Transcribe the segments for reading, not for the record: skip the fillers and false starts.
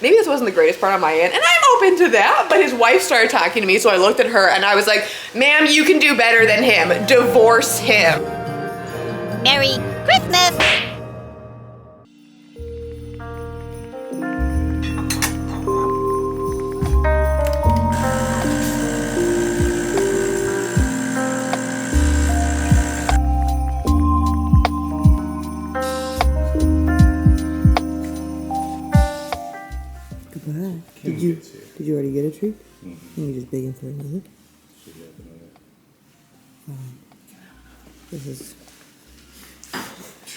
maybe this wasn't the greatest part on my end, and I'm open to that, but his wife started talking to me, so I looked at her and I was like, ma'am, you can do better than him. Divorce him. Merry Christmas! Did you already get a treat? Mm-hmm. You're just begging for another? This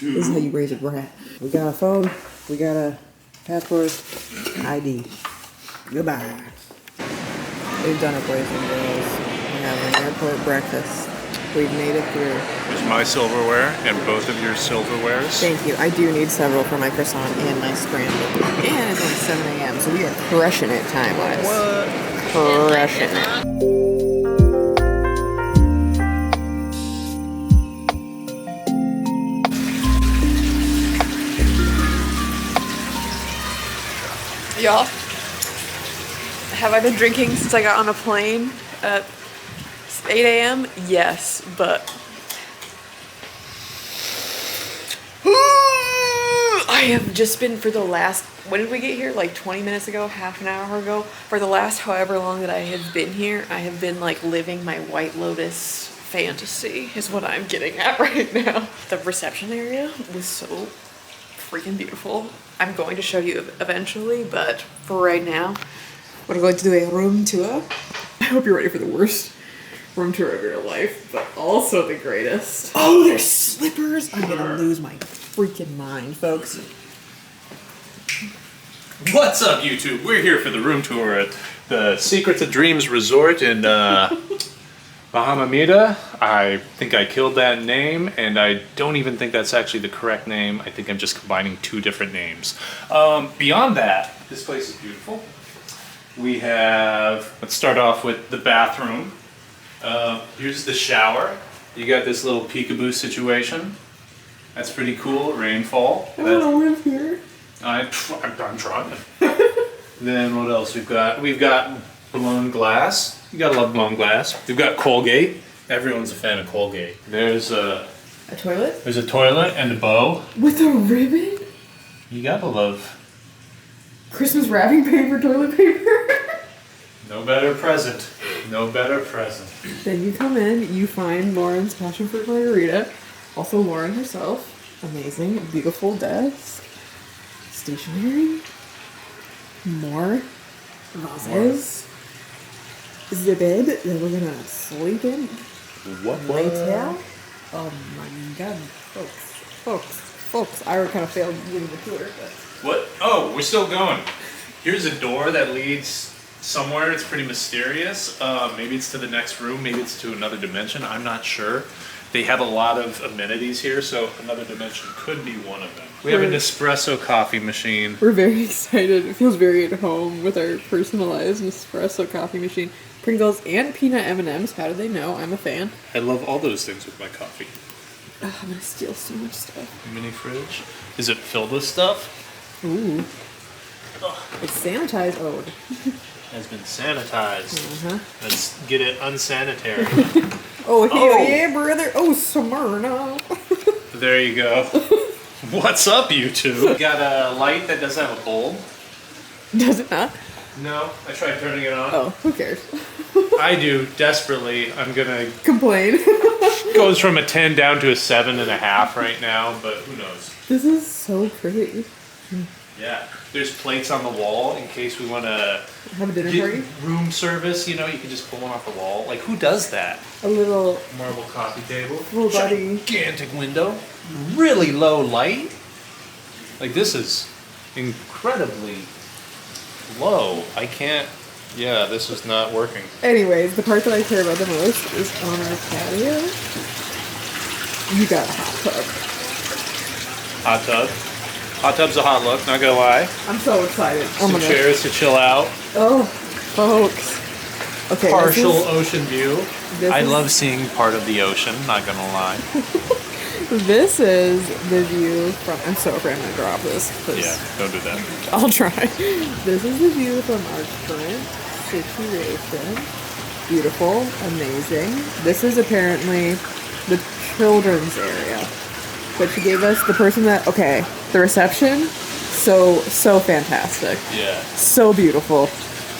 is how you raise a brat. We got a phone, we got a passport, ID. Goodbye. We've done it, boys and girls. We have an airport breakfast. We've made it through. There's my silverware and both of your silverwares. Thank you. I do need several for my croissant and my scramble. And it's only 7 a.m., so we are crushing it time-wise. What? Crushing it. Y'all, have I been drinking since I got on a plane at 8 a.m.? Yes, but I have just been for the last, when did we get here? Like 20 minutes ago, half an hour ago? For the last however long that I have been here, I have been like living my White Lotus fantasy is what I'm getting at right now. The reception area was so freaking beautiful. I'm going to show you eventually, but for right now, we're going to do a room tour. I hope you're ready for the worst room tour of your life, but also the greatest. Oh, there's slippers! I'm gonna lose my freaking mind, folks. What's up, YouTube? We're here for the room tour at the Secrets of Dreams Resort in Bahamamida. I think I killed that name, and I don't even think that's actually the correct name. I think I'm just combining two different names. Beyond that, this place is beautiful. We have, let's start off with the bathroom. Here's the shower. You got this little peekaboo situation. That's pretty cool. Rainfall. I want to live here. I'm trying. Then what else we've got? We've got blown glass. You gotta love blown glass. We've got Colgate. Everyone's a fan of Colgate. There's a toilet? There's a toilet and a bow. With a ribbon? You gotta love. Christmas wrapping paper, toilet paper. No better present. No better present. Then you come in, you find Lauren's passion fruit margarita. Also Lauren herself. Amazing, beautiful desk. Stationery. More vases. This is the bed that we're gonna sleep in. What? Later. Oh my god, folks. I already kind of failed giving the tour, but. What? Oh, we're still going. Here's a door that leads somewhere. It's pretty mysterious. Maybe it's to the next room. Maybe it's to another dimension. I'm not sure. They have a lot of amenities here, so another dimension could be one of them. We have an espresso coffee machine. We're very excited. It feels very at home with our personalized espresso coffee machine. Pringles and peanut M&Ms. How do they know? I'm a fan. I love all those things with my coffee. Oh, I'm gonna steal so much stuff. Mini fridge. Is it filled with stuff? Ooh. It's sanitized. Oh. Has been sanitized. Uh-huh. Let's get it unsanitary. Oh, yeah, brother. Oh, Smyrna. There you go. What's up, you two? Got a light that doesn't have a bulb. Does it not? No, I tried turning it on. Oh, who cares? I do, desperately. I'm gonna... Complain. Goes from a 10 down to a 7.5 right now, but who knows? This is so pretty. Yeah. There's plates on the wall in case we want to have a dinner party. Room service, you know, you can just pull one off the wall. Like, who does that? A little marble coffee table. Full body. Gigantic window. Really low light. Like, this is incredibly low. I can't. Yeah, this is not working. Anyways, the part that I care about the most is on our patio. You got a hot tub. Hot tub. Hot tub's a hot look, not gonna lie. I'm so excited. Some chairs to chill out. Oh, folks. Okay. Partial ocean view. I love seeing part of the ocean, not gonna lie. This is the view from. I'm so afraid I'm gonna drop this. Yeah, don't do that. I'll try. This is the view from our current situation. Beautiful, amazing. This is apparently the children's area. But she gave us the person that, okay, the reception, so fantastic. Yeah. So beautiful.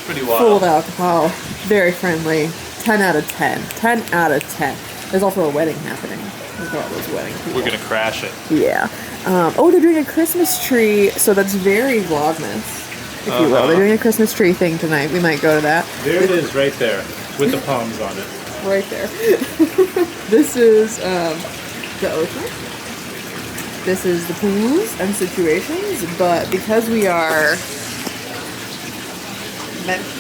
Pretty wild. Full of alcohol. Very friendly. 10 out of 10. 10 out of 10. There's also a wedding happening. Look at all those wedding people. We're gonna crash it. Yeah. Oh, they're doing a Christmas tree, so that's very Vlogmas, if you will. They're doing a Christmas tree thing tonight. We might go to that. There it is, right there, with the palms on it. Right there. This is the ocean. This is the pools and situations, but because we are,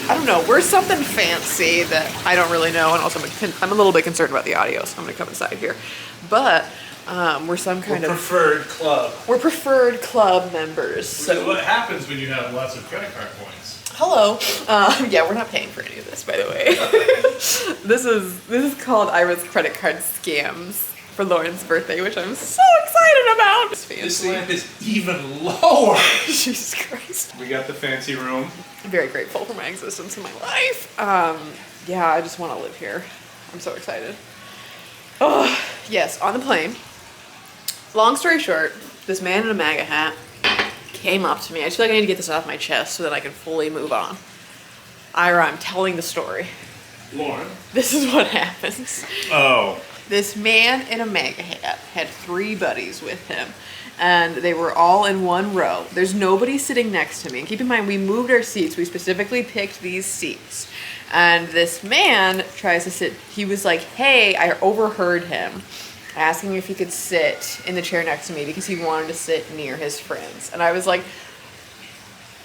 I don't know, we're something fancy that I don't really know, and also I'm a little bit concerned about the audio, so I'm gonna come inside here. But we're some kind of preferred club. We're preferred club members. So what happens when you have lots of credit card points? Hello. Yeah, we're not paying for any of this, by the way. This is called Ira's credit card scams for Lauren's birthday, which I'm so excited about. This lamp is even lower. Jesus Christ. We got the fancy room. I'm very grateful for my existence in my life. Yeah, I just want to live here. I'm so excited. Oh, yes, on the plane. Long story short, this man in a MAGA hat came up to me. I just feel like I need to get this off my chest so that I can fully move on. Ira, I'm telling the story. Lauren. This is what happens. Oh. This man in a MAGA hat had 3 buddies with him, and they were all in one row. There's nobody sitting next to me. And keep in mind, we moved our seats. We specifically picked these seats. And this man tries to sit. He was like, hey, I overheard him asking if he could sit in the chair next to me because he wanted to sit near his friends. And I was like,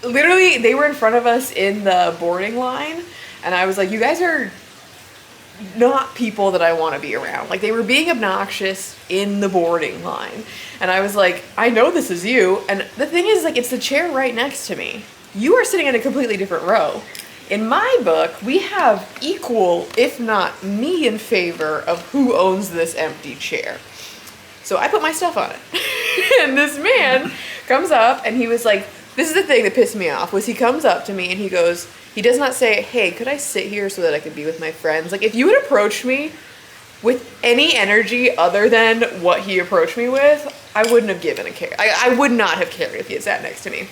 literally, they were in front of us in the boarding line. And I was like, you guys are not people that I want to be around. Like, they were being obnoxious in the boarding line. And I was like, I know this is you. And the thing is, like, it's the chair right next to me. You are sitting in a completely different row. In my book, we have equal, if not me, in favor of who owns this empty chair. So I put my stuff on it. And this man comes up and he was like, this is the thing that pissed me off, was he comes up to me and he goes, he does not say, hey, could I sit here so that I could be with my friends? Like, if you had approached me with any energy other than what he approached me with, I wouldn't have given a care. I would not have cared if he had sat next to me.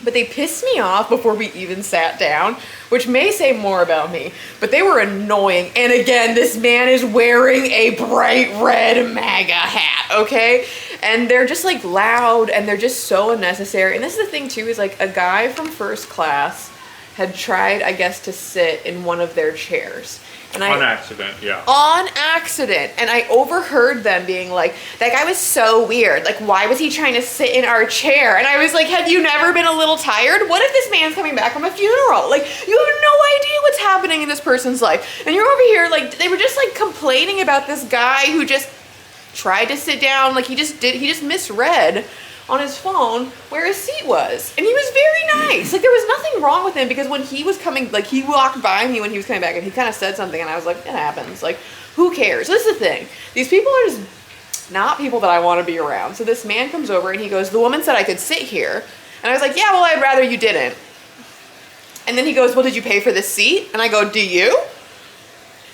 But they pissed me off before we even sat down, which may say more about me, but they were annoying. And again, this man is wearing a bright red MAGA hat, okay? And they're just like loud and they're just so unnecessary. And this is the thing too, is like a guy from first class had tried, I guess, to sit in one of their chairs. And on accident, yeah. On accident. And I overheard them being like, that guy was so weird. Like, why was he trying to sit in our chair? And I was like, have you never been a little tired? What if this man's coming back from a funeral? Like, you have no idea what's happening in this person's life. And you're over here, like, they were just like complaining about this guy who just tried to sit down. Like, he just misread on his phone where his seat was. And he was very nice. Like, there was nothing wrong with him, because when he was coming, like, he walked by me when he was coming back and he kind of said something and I was like, it happens. Like, who cares? This is the thing. These people are just not people that I want to be around. So this man comes over and he goes, the woman said I could sit here. And I was like, yeah, well, I'd rather you didn't. And then he goes, well, did you pay for this seat? And I go, do you?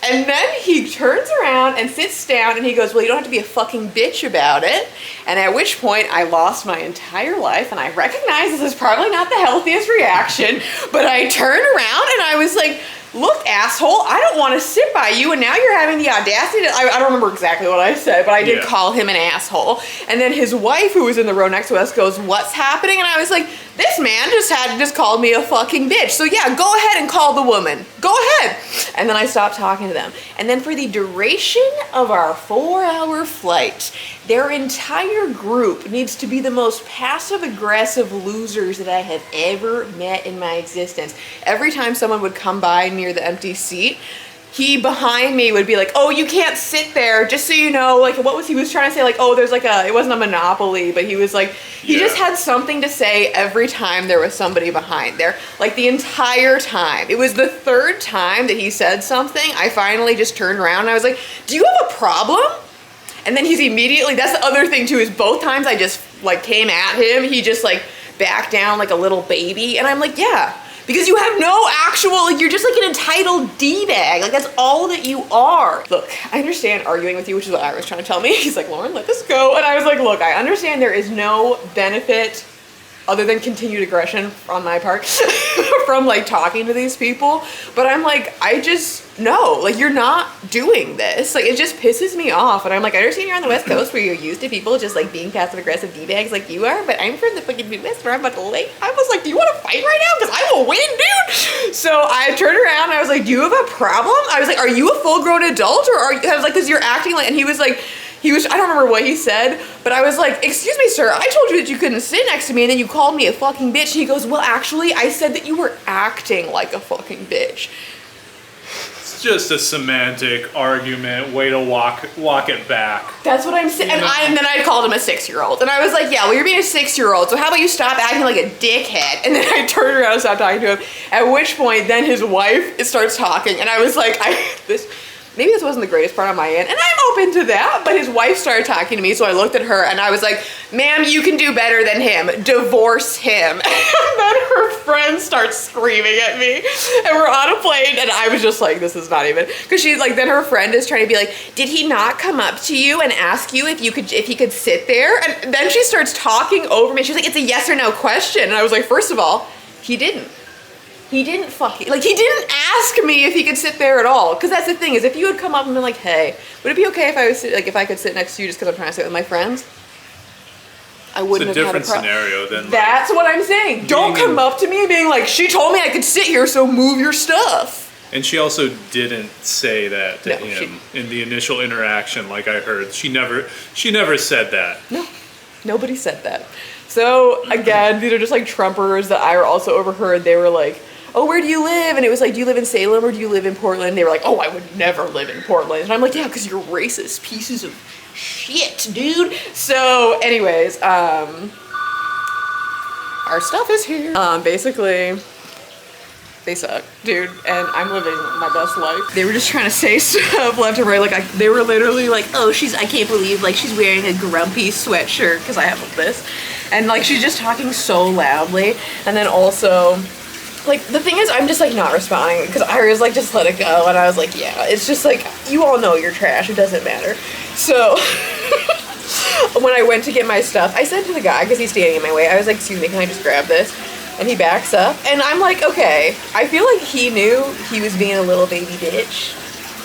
And then he turns around and sits down and he goes, well, you don't have to be a fucking bitch about it. And at which point I lost my entire life, and I recognize this is probably not the healthiest reaction, but I turned around and I was like, look, asshole, I don't want to sit by you, and now you're having the audacity to, I don't remember exactly what I said, but I did call him an asshole. And then his wife, who was in the row next to us, goes, what's happening? And I was like, this man just called me a fucking bitch. So yeah, go ahead and call the woman. Go ahead. And then I stopped talking to them. And then for the duration of our 4-hour flight, their entire group needs to be the most passive-aggressive losers that I have ever met in my existence. Every time someone would come by near the empty seat, he behind me would be like, oh, you can't sit there, just so you know. Like, what was he was trying to say? Like, oh, there's like it wasn't a monopoly, but he was like, he just had something to say every time there was somebody behind there. Like, the entire time. It was the 3rd time that he said something. I finally just turned around and I was like, do you have a problem? And then he's immediately, that's the other thing too, is both times I just like came at him, he just like backed down like a little baby. And I'm like, yeah, because you have no actual, like you're just like an entitled D-bag. Like that's all that you are. Look, I understand arguing with you, which is what Ira was trying to tell me. He's like, Lauren, let this go. And I was like, look, I understand there is no benefit other than continued aggression on my part from like talking to these people. But I'm like, I just, no, like you're not doing this. Like it just pisses me off. And I'm like, I understand you're on the West Coast where you're used to people just like being passive aggressive D-bags like you are, but I'm from the fucking Midwest where I'm about to lay. I was like, do you want to fight right now? Because I will win, dude. So I turned around and I was like, do you have a problem? I was like, are you a full grown adult or are you, I was like, because you're acting like, and he was like, I don't remember what he said, but I was like, excuse me, sir, I told you that you couldn't sit next to me and then you called me a fucking bitch. And he goes, well, actually, I said that you were acting like a fucking bitch. It's just a semantic argument, way to walk it back. That's what I'm saying. And then I called him a 6-year-old. And I was like, yeah, well, you're being a 6-year-old, so how about you stop acting like a dickhead? And then I turned around and stopped talking to him, at which point then his wife starts talking. And I was like, maybe this wasn't the greatest part on my end, and I'm open to that, but his wife started talking to me, so I looked at her and I was like, ma'am, you can do better than him. Divorce him. And then her friend starts screaming at me, and we're on a plane, and I was just like, this is not even, because she's like, then her friend is trying to be like, did he not come up to you and ask you if he could sit there? And then she starts talking over me. She's like, it's a yes or no question. And I was like, first of all, he didn't. He didn't ask me if he could sit there at all. Because that's the thing, is if you had come up and been like, hey, would it be okay if I could sit next to you just because I'm trying to sit with my friends? I wouldn't have had a problem. It's a different scenario than that's what I'm saying. Don't come up to me and being like, she told me I could sit here, so move your stuff. And she also didn't say that to him in the initial interaction, like I heard. She never said that. No, nobody said that. So again, these are just like Trumpers that I also overheard. They were like, oh, where do you live? And it was like, do you live in Salem or do you live in Portland? They were like, oh, I would never live in Portland. And I'm like, yeah, because you're racist pieces of shit, dude. So anyways, our stuff is here. Basically, they suck, dude, and I'm living my best life. They were just trying to say stuff left and right. Like they were literally like, oh, I can't believe like she's wearing a grumpy sweatshirt because I have this. And like, she's just talking so loudly. And then also, like, the thing is, I'm just like not responding because Ira's like, just let it go. And I was like, yeah, it's just like, you all know you're trash. It doesn't matter. So when I went to get my stuff, I said to the guy, because he's standing in my way, I was like, excuse me, can I just grab this? And he backs up. And I'm like, okay, I feel like he knew he was being a little baby bitch.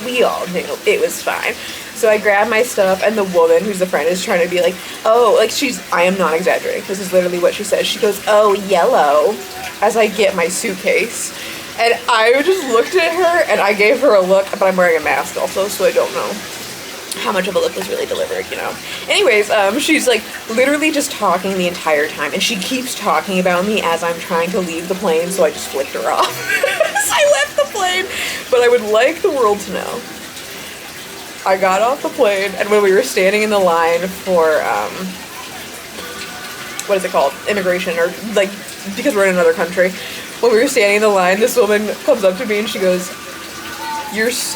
We all knew it was fine. So I grabbed my stuff, and the woman who's the friend is trying to be like, oh, like I am not exaggerating. This is literally what she says. She goes, oh, yellow, as I get my suitcase. And I just looked at her, and I gave her a look, but I'm wearing a mask also, so I don't know how much of a look was really delivered, you know. Anyways, she's like literally just talking the entire time, and she keeps talking about me as I'm trying to leave the plane, so I just flicked her off. So I left the plane, but I would like the world to know. I got off the plane, and when we were standing in the line for, what is it called? Immigration, or like, because we're in another country. When we were standing in the line, this woman comes up to me and she goes,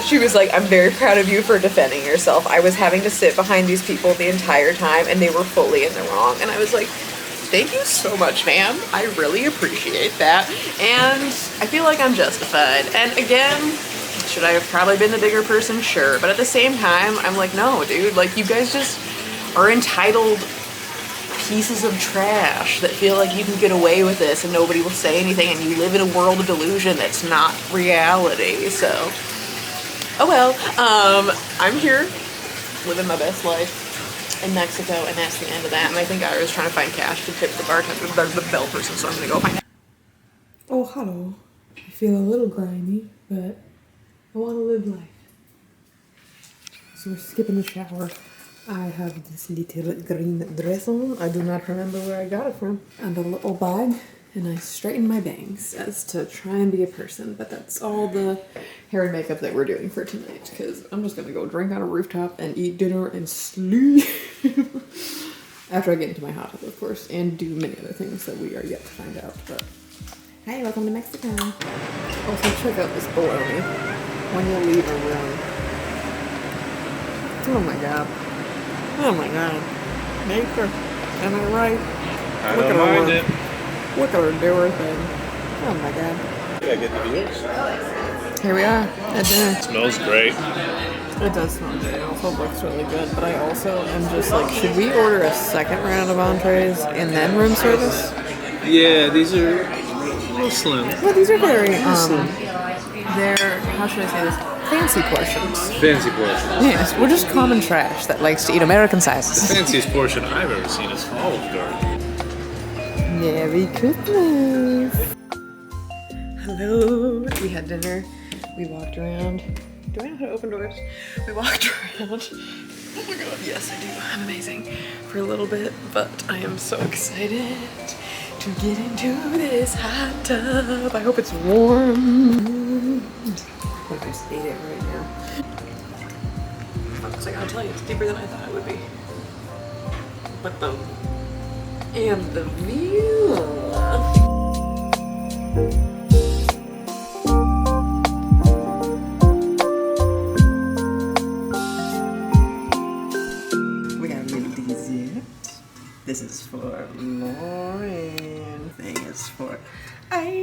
she was like, I'm very proud of you for defending yourself. I was having to sit behind these people the entire time and they were fully in the wrong. And I was like, thank you so much, ma'am. I really appreciate that. And I feel like I'm justified. And again, should I have probably been the bigger person? Sure. But at the same time, I'm like, no, dude, like you guys just are entitled pieces of trash that feel like you can get away with this and nobody will say anything, and you live in a world of delusion that's not reality. So, oh well, I'm here living my best life in Mexico, and that's the end of that. And I think I was trying to find cash to tip the bartender, the bell person, so I'm gonna go find it. Oh, hello. I feel a little grimy, but I want to live life. So we're skipping the shower. I have this little green dress on. I do not remember where I got it from. And a little bag. And I straighten my bangs as to try and be a person. But that's all the hair and makeup that we're doing for tonight. Because I'm just going to go drink on a rooftop and eat dinner and sleep. After I get into my hot tub, of course. And do many other things that we are yet to find out. But hey, welcome to Mexico. Also, check out this baloney when you leave a room. Oh my god. Oh my god. Nature. Am I right? I Look don't at her mind work. it. Look at her do her thing. Oh my god. Yeah, get the views. Here we are at dinner. Smells great. It does smell good. It also looks really good. But I also am just like, should we order a second round of entrees and then room service? Yeah, these are a little slim. Well, these are very, they're, how should I say this? Fancy portions. Fancy portion. Yes, we're just common trash that likes to eat American The sizes. fanciest portion I've ever seen is Olive Garden. Merry Christmas! Hello. We had dinner. We walked around. Do I know how to open doors? We walked around. Oh my god, yes I do. I'm amazing. For a little bit, but I am so excited to get into this hot tub. I hope it's warm. I just ate it right now. I gotta tell you, it's deeper than I thought it would be. But and the view. We got a little dessert. This is for Lauren. Thing is for Ivy.